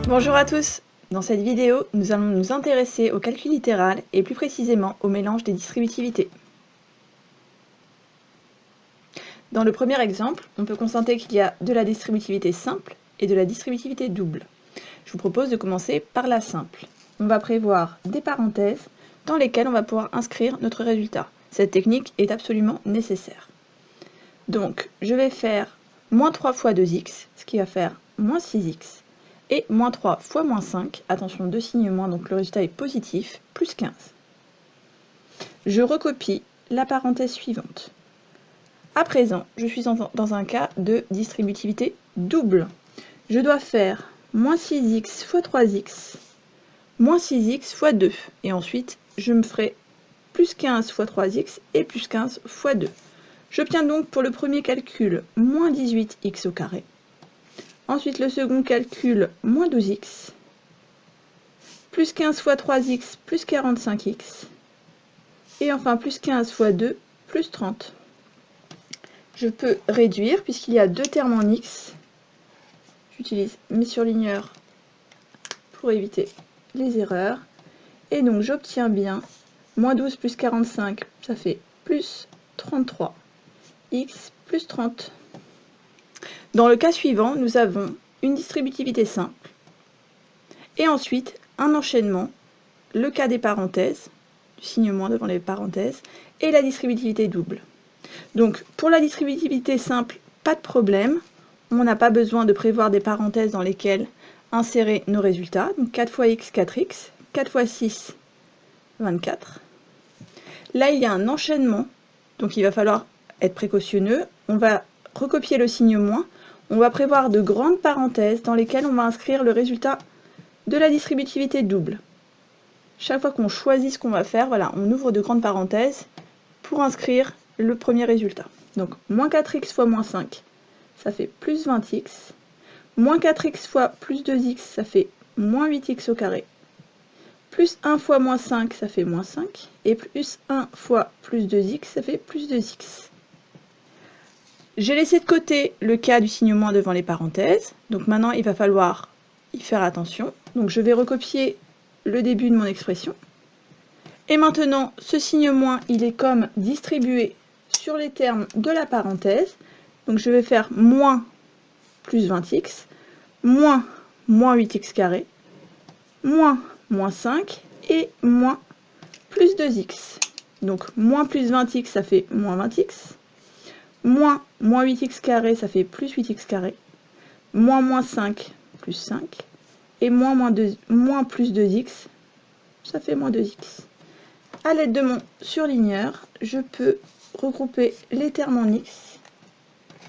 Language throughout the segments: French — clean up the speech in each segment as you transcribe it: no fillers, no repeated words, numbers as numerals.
Bonjour à tous! Dans cette vidéo, nous allons nous intéresser au calcul littéral et plus précisément au mélange des distributivités. Dans le premier exemple, on peut constater qu'il y a de la distributivité simple et de la distributivité double. Je vous propose de commencer par la simple. On va prévoir des parenthèses dans lesquelles on va pouvoir inscrire notre résultat. Cette technique est absolument nécessaire. Donc, je vais faire moins 3 fois 2x, ce qui va faire moins 6x. Et moins 3 fois moins 5, attention, deux signes moins, donc le résultat est positif, plus 15. Je recopie la parenthèse suivante. À présent, je suis dans un cas de distributivité double. Je dois faire moins 6x fois 3x, moins 6x fois 2. Et ensuite, je me ferai plus 15 fois 3x et plus 15 fois 2. J'obtiens donc pour le premier calcul moins 18x au carré. Ensuite, le second calcul, moins 12x, plus 15 fois 3x, plus 45x, et enfin plus 15 fois 2, plus 30. Je peux réduire, puisqu'il y a deux termes en x. J'utilise mes surligneurs pour éviter les erreurs. Et donc j'obtiens bien moins 12 plus 45, ça fait plus 33, x plus 30. Dans le cas suivant, nous avons une distributivité simple et ensuite un enchaînement, le cas des parenthèses, du signe moins devant les parenthèses, et la distributivité double. Donc pour la distributivité simple, pas de problème, on n'a pas besoin de prévoir des parenthèses dans lesquelles insérer nos résultats. Donc 4 fois x, 4x, 4 fois 6, 24. Là, il y a un enchaînement, donc il va falloir être précautionneux. On va recopier le signe moins. On va prévoir de grandes parenthèses dans lesquelles on va inscrire le résultat de la distributivité double. Chaque fois qu'on choisit ce qu'on va faire, voilà, on ouvre de grandes parenthèses pour inscrire le premier résultat. Donc, moins 4x fois moins 5, ça fait plus 20x. Moins 4x fois plus 2x, ça fait moins 8x au carré. Plus 1 fois moins 5, ça fait moins 5. Et plus 1 fois plus 2x, ça fait plus 2x. J'ai laissé de côté le cas du signe moins devant les parenthèses. Donc maintenant, il va falloir y faire attention. Donc je vais recopier le début de mon expression. Et maintenant, ce signe moins, il est comme distribué sur les termes de la parenthèse. Donc je vais faire moins plus 20x, moins 8x carré, moins 5 et moins plus 2x. Donc moins plus 20x, ça fait moins 20x. Moins 8x carré, ça fait plus 8x carré. Moins 5, plus 5. Et moins plus 2x, ça fait moins 2x. À l'aide de mon surligneur, je peux regrouper les termes en x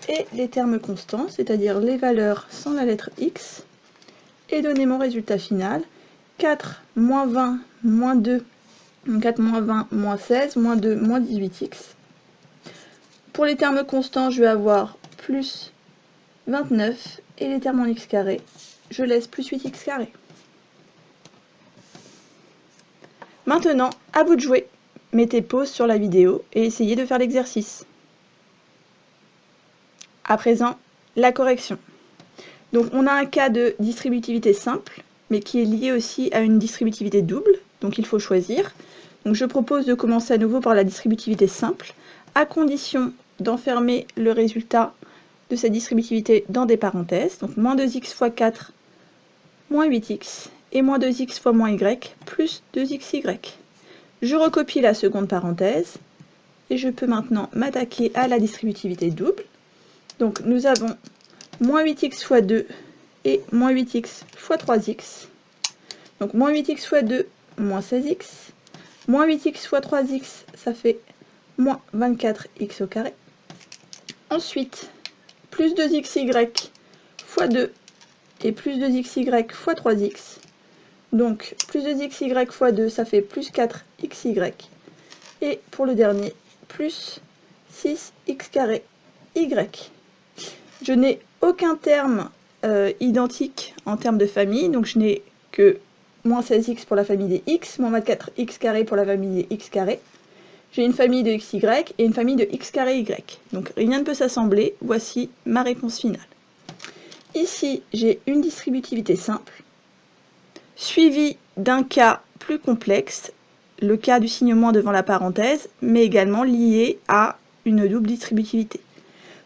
et les termes constants, c'est-à-dire les valeurs sans la lettre x, et donner mon résultat final. 4, moins 20, moins 2, 4 moins 20, moins 16, moins 2, moins 18x. Pour les termes constants, je vais avoir plus 29, et les termes en x carré, je laisse plus 8x carré. Maintenant, à vous de jouer. Mettez pause sur la vidéo et essayez de faire l'exercice. À présent, la correction. Donc on a un cas de distributivité simple, mais qui est lié aussi à une distributivité double, donc il faut choisir. Donc je propose de commencer à nouveau par la distributivité simple, à condition d'enfermer le résultat de cette distributivité dans des parenthèses. Donc moins 2x fois 4, moins 8x, et moins 2x fois moins y, plus 2xy. Je recopie la seconde parenthèse, et je peux maintenant m'attaquer à la distributivité double. Donc nous avons moins 8x fois 2 et moins 8x fois 3x. Donc moins 8x fois 2, moins 16x. Moins 8x fois 3x, ça fait moins 24x au carré. Ensuite, plus 2xy fois 2 et plus 2xy fois 3x. Donc plus 2xy fois 2, ça fait plus 4xy. Et pour le dernier, plus 6x carré y. Je n'ai aucun terme identique en termes de famille, donc je n'ai que moins 16x pour la famille des x, moins 24x carré pour la famille des x carré. J'ai une famille de xy et une famille de x carré y. Donc rien ne peut s'assembler, voici ma réponse finale. Ici, j'ai une distributivité simple, suivi d'un cas plus complexe, le cas du signe moins devant la parenthèse, mais également lié à une double distributivité.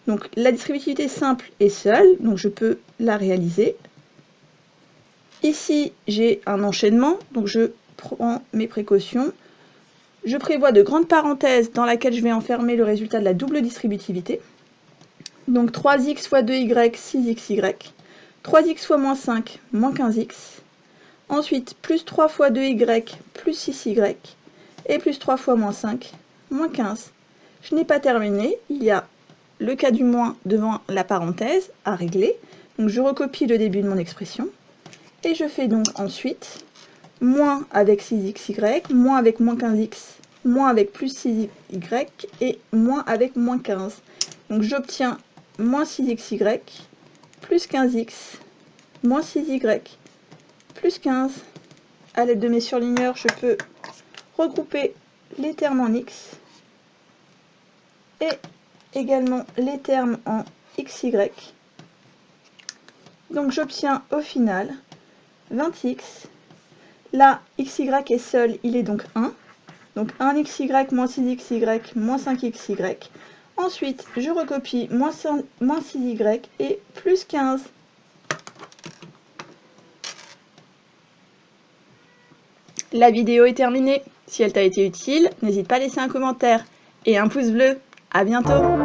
Donc la distributivité simple est seule, donc je peux la réaliser. Ici, j'ai un enchaînement, donc je prends mes précautions. Je prévois de grandes parenthèses dans laquelle je vais enfermer le résultat de la double distributivité. Donc 3x fois 2y, 6xy. 3x fois moins 5, moins 15x. Ensuite, plus 3 fois 2y, plus 6y. Et plus 3 fois moins 5, moins 15. Je n'ai pas terminé, il y a le cas du moins devant la parenthèse à régler. Donc je recopie le début de mon expression. Et je fais donc ensuite moins avec 6xy, moins avec moins 15x, moins avec plus 6y et moins avec moins 15. Donc j'obtiens moins 6xy plus 15x moins 6y plus 15. À l'aide de mes surligneurs, je peux regrouper les termes en x et également les termes en xy. Donc j'obtiens au final 20x. Là, xy est seul, il est donc 1. Donc 1xy moins 6xy moins 5xy. Ensuite, je recopie moins 6y et plus 15. La vidéo est terminée. Si elle t'a été utile, n'hésite pas à laisser un commentaire et un pouce bleu. À bientôt!